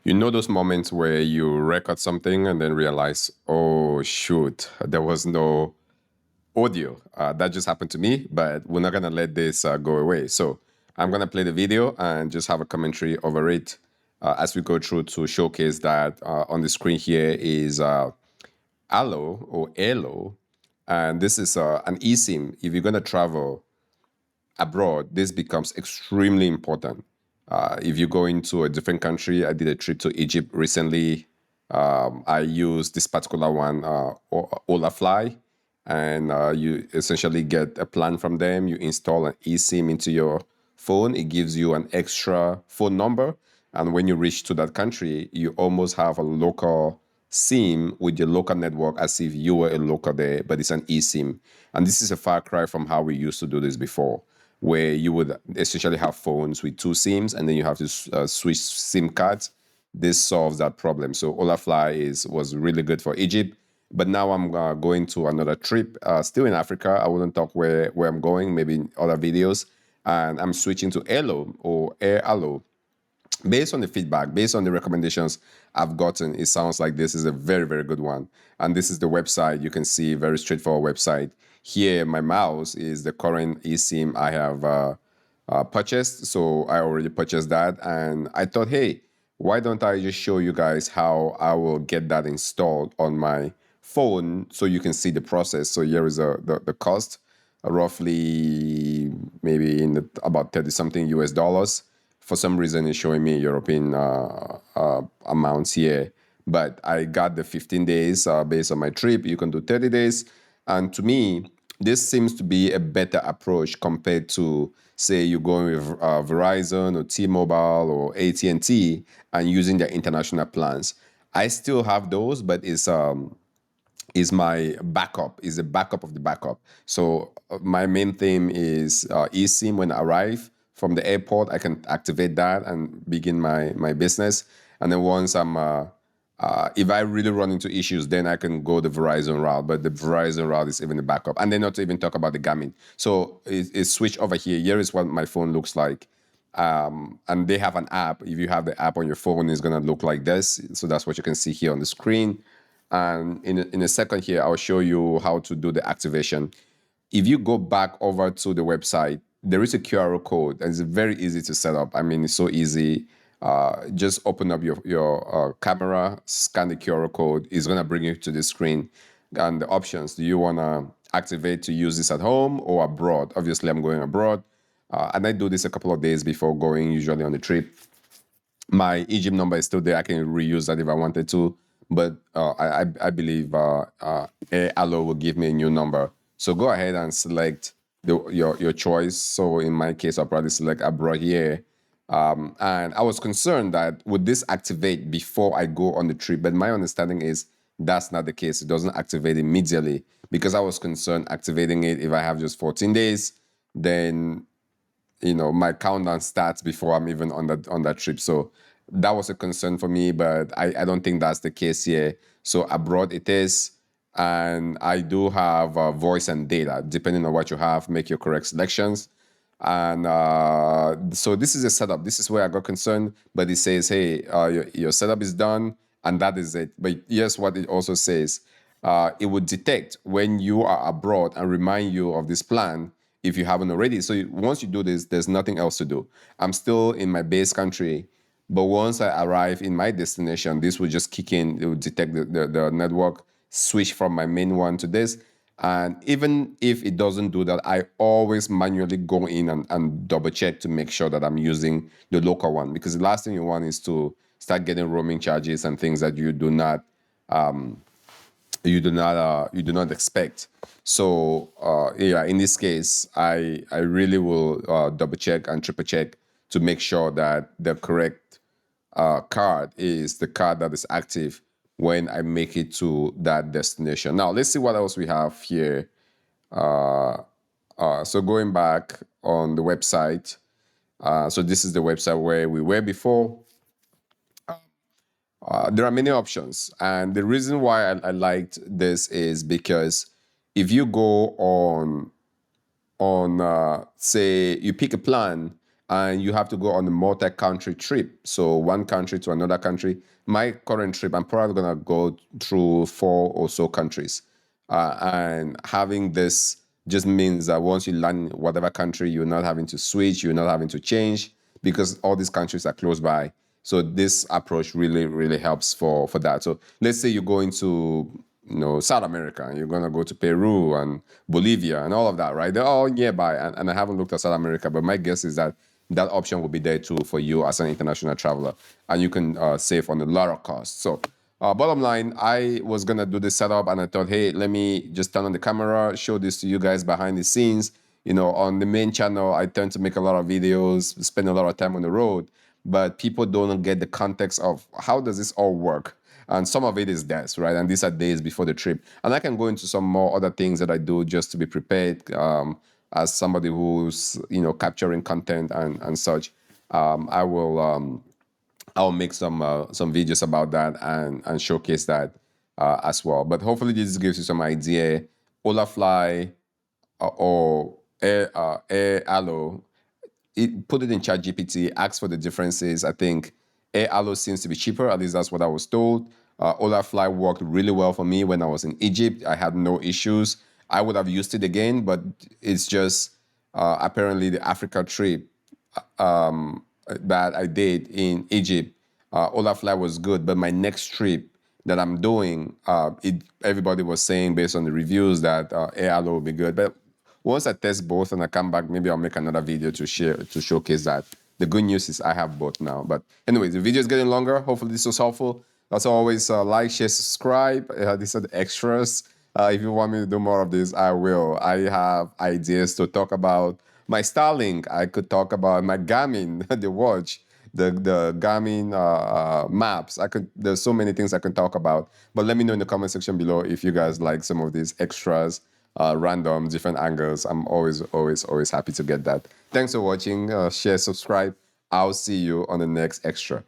You know those moments where you record something and then realize, oh shoot, there was no audio. That just happened to me, but we're not gonna let this go away. So I'm gonna play the video and just have a commentary over it as we go through to showcase that on the screen here is Allo or Airalo, and this is an eSIM. If you're gonna travel abroad, this becomes extremely important. If you go into a different country, I did a trip to Egypt recently. I used this particular one, Holafy, and you essentially get a plan from them. You install an eSIM into your phone. It gives you an extra phone number, and when you reach to that country, you almost have a local SIM with your local network as if you were a local there, but it's an eSIM. And this is a far cry from how we used to do this before, where you would essentially have phones with two SIMs and then you have to switch SIM cards. This solves that problem. So Olafly was really good for Egypt. But now I'm going to another trip, still in Africa. I wouldn't talk where I'm going, maybe in other videos. And I'm switching to Airalo or Airalo. Based on the feedback, based on the recommendations I've gotten, it sounds like this is a very, very good one. And this is the website. You can see very straightforward website. Here, my mouse is the current eSIM I have purchased. So I already purchased that. And I thought, hey, why don't I just show you guys how I will get that installed on my phone so you can see the process. So here is the cost, roughly maybe in about 30 something US dollars. For some reason, it's showing me European amounts here. But I got the 15 days based on my trip. You can do 30 days. And to me, this seems to be a better approach compared to, say, you're going with Verizon or T-Mobile or AT&T and using their international plans. I still have those, but it's is my backup, is a backup of the backup. So my main theme is eSIM. When I arrive from the airport, I can activate that and begin my business. And then once if I really run into issues, then I can go the Verizon route. But the Verizon route is even a backup. And then not to even talk about the Garmin. So it's switched over here. Here is what my phone looks like. And they have an app. If you have the app on your phone, it's going to look like this. So that's what you can see here on the screen. And in a second here, I'll show you how to do the activation. If you go back over to the website, there is a QR code, and it's very easy to set up. I mean, it's so easy. Just open up your camera, scan the QR code. It's going to bring you to the screen. And the options, do you want to activate to use this at home or abroad? Obviously, I'm going abroad. And I do this a couple of days before going, usually on the trip. My Egypt number is still there. I can reuse that if I wanted to, but I believe Allo will give me a new number. So go ahead and select your choice. So in my case, I'll probably select abroad here. And I was concerned that would this activate before I go on the trip, but my understanding is that's not the case. It doesn't activate immediately because I was concerned activating it if I have just 14 days, then my countdown starts before I'm even on that trip. So that was a concern for me, but I don't think that's the case here. So abroad it is. And I do have voice and data. Depending on what you have, make your correct selections. And so this is a setup. This is where I got concerned, but it says, hey, your setup is done, and that is it. But yes, what it also says, it would detect when you are abroad and remind you of this plan if you haven't already. So once you do this, there's nothing else to do. I'm still in my base country, but once I arrive in my destination, this will just kick in. It will detect the network, switch from my main one to this. And even if it doesn't do that, I always manually go in and double check to make sure that I'm using the local one, because the last thing you want is to start getting roaming charges and things that you do not expect. So yeah, in this case, I really will double check and triple check to make sure that the correct card is the card that is active when I make it to that destination. Now let's see what else we have here. So going back on the website, so this is the website where we were before. There are many options, and the reason why I liked this is because if you go on say you pick a plan and you have to go on a multi-country trip. So one country to another country. My current trip, I'm probably gonna go through 4 or so countries. And having this just means that once you land in whatever country, you're not having to switch, you're not having to change because all these countries are close by. So this approach really, really helps for that. So let's say you're going to South America and you're gonna go to Peru and Bolivia and all of that, right? They're all nearby. And I haven't looked at South America, but my guess is that that option will be there too for you as an international traveler, and you can save on a lot of costs. So bottom line, I was gonna do this setup, and I thought, hey, let me just turn on the camera, show this to you guys behind the scenes. On the main channel, I tend to make a lot of videos, spend a lot of time on the road, but people don't get the context of how does this all work. And some of it is deaths, right? And these are days before the trip. And I can go into some more other things that I do just to be prepared. As somebody who's capturing content and such, I'll make some videos about that and showcase that as well. But hopefully this gives you some idea. Holafy or Airalo, put it in ChatGPT, ask for the differences. I think Airalo seems to be cheaper, at least that's what I was told. Holafly worked really well for me when I was in Egypt. I had no issues. I would have used it again, but it's just apparently the Africa trip that I did in Egypt, Holafly was good, but my next trip that I'm doing, everybody was saying based on the reviews that Airalo will be good. But once I test both and I come back, maybe I'll make another video to showcase that. The good news is I have both now. But anyways, the video is getting longer. Hopefully this was helpful. As always, like, share, subscribe. These are the extras. If you want me to do more of this, I will. I have ideas to talk about my Starlink. I could talk about my Garmin, the watch, the Garmin maps. There's so many things I can talk about. But let me know in the comment section below if you guys like some of these extras, random, different angles. I'm always happy to get that. Thanks for watching. Share, subscribe. I'll see you on the next extra.